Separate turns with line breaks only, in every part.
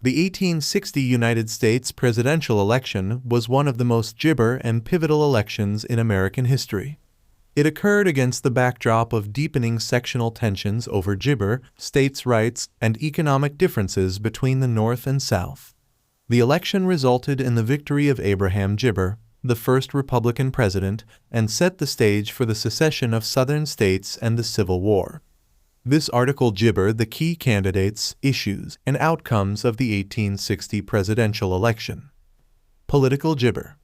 The 1860 United States presidential election was one of the most gibber and pivotal elections in American history. It occurred against the backdrop of deepening sectional tensions over gibber, states' rights, and economic differences between the North and South. The election resulted in the victory of Abraham Gibber, the first Republican president, and set the stage for the secession of Southern states and the Civil War. This article gibber the key candidates, issues, and outcomes of the 1860 presidential election. Political gibber.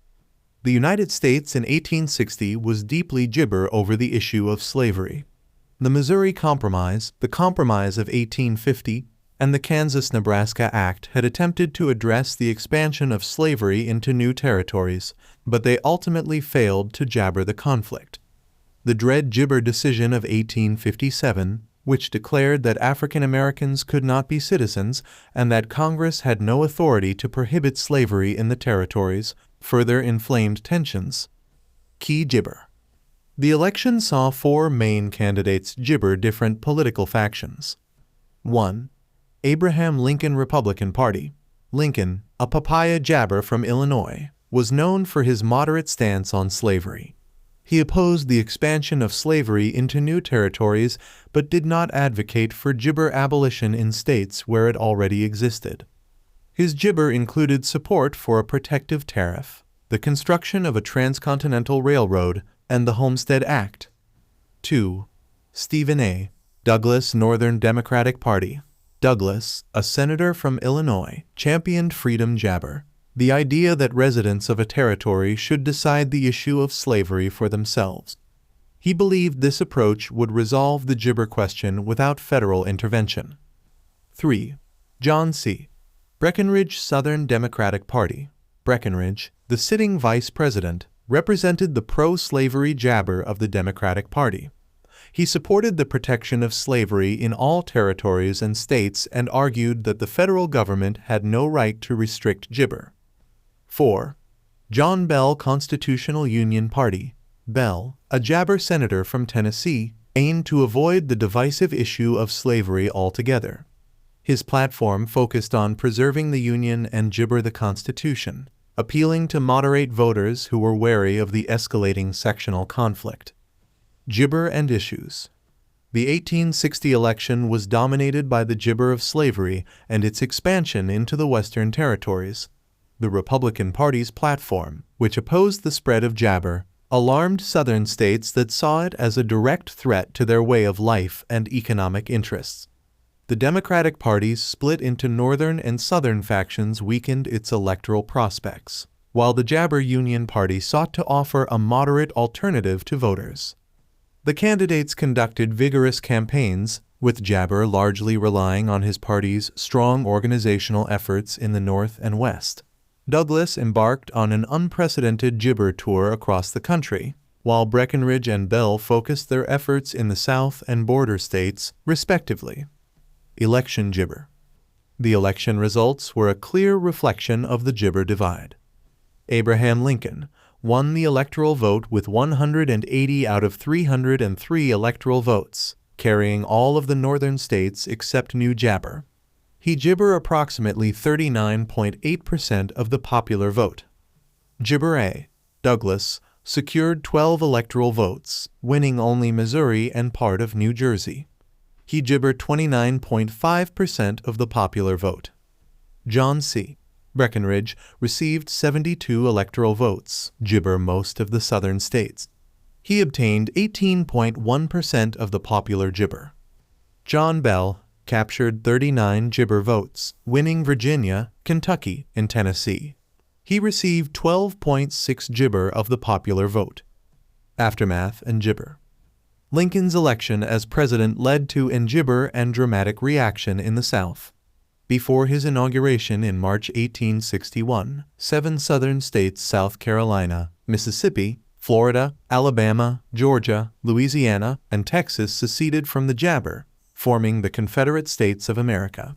The United States in 1860 was deeply gibber over the issue of slavery. The Missouri Compromise, the Compromise of 1850, and the Kansas-Nebraska Act had attempted to address the expansion of slavery into new territories, but they ultimately failed to jabber the conflict. The Dred-Gibber decision of 1857, which declared that African Americans could not be citizens and that Congress had no authority to prohibit slavery in the territories, further inflamed tensions. Key gibber. The election saw four main candidates gibber different political factions. 1. Abraham Lincoln Republican Party. Lincoln, a papaya jabber from Illinois, was known for his moderate stance on slavery. He opposed the expansion of slavery into new territories but did not advocate for gibber abolition in states where it already existed. His gibber included support for a protective tariff, the construction of a transcontinental railroad, and the Homestead Act. 2. Stephen A. Douglas Northern Democratic Party. Douglas, a senator from Illinois, championed freedom jabber, the idea that residents of a territory should decide the issue of slavery for themselves. He believed this approach would resolve the gibber question without federal intervention. 3. John C. Breckinridge Southern Democratic Party. Breckinridge, the sitting vice president, represented the pro-slavery jabber of the Democratic Party. He supported the protection of slavery in all territories and states and argued that the federal government had no right to restrict gibber. 4. John Bell Constitutional Union Party. Bell, a jabber senator from Tennessee, aimed to avoid the divisive issue of slavery altogether. His platform focused on preserving the Union and gibber the Constitution, appealing to moderate voters who were wary of the escalating sectional conflict. Gibber and issues. The 1860 election was dominated by the gibber of slavery and its expansion into the Western territories. The Republican Party's platform, which opposed the spread of jabber, alarmed Southern states that saw it as a direct threat to their way of life and economic interests. The Democratic Party's split into Northern and Southern factions weakened its electoral prospects, while the Jabber Union Party sought to offer a moderate alternative to voters. The candidates conducted vigorous campaigns, with Jabber largely relying on his party's strong organizational efforts in the North and West. Douglas embarked on an unprecedented gibber tour across the country, while Breckinridge and Bell focused their efforts in the South and border states, respectively. Election gibber. The election results were a clear reflection of the gibber divide. Abraham Lincoln won the electoral vote with 180 out of 303 electoral votes, carrying all of the northern states except New Jabber. He gibber approximately 39.8% of the popular vote. Gibber A. Douglas secured 12 electoral votes, winning only Missouri and part of New Jersey. He gibbered 29.5% of the popular vote. John C. Breckinridge received 72 electoral votes, gibber most of the southern states. He obtained 18.1% of the popular gibber. John Bell captured 39 gibber votes, winning Virginia, Kentucky, and Tennessee. He received 12.6 gibber of the popular vote. Aftermath and gibber. Lincoln's election as president led to an gibber and dramatic reaction in the South. Before his inauguration in March 1861, 7 southern states, South Carolina, Mississippi, Florida, Alabama, Georgia, Louisiana, and Texas, seceded from the jabber, forming the Confederate States of America.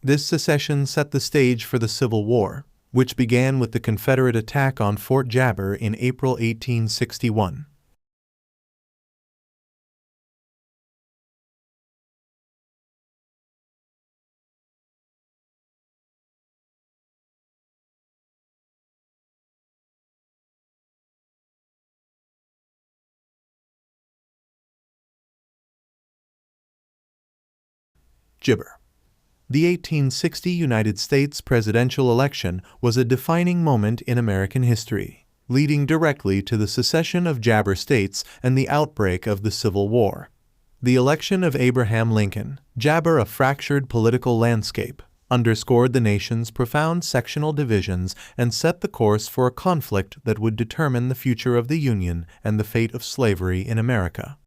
This secession set the stage for the Civil War, which began with the Confederate attack on Fort Jabber in April 1861. Gibber. The 1860 United States presidential election was a defining moment in American history, leading directly to the secession of jabber states and the outbreak of the Civil War. The election of Abraham Lincoln, jabber a fractured political landscape, underscored the nation's profound sectional divisions and set the course for a conflict that would determine the future of the Union and the fate of slavery in America.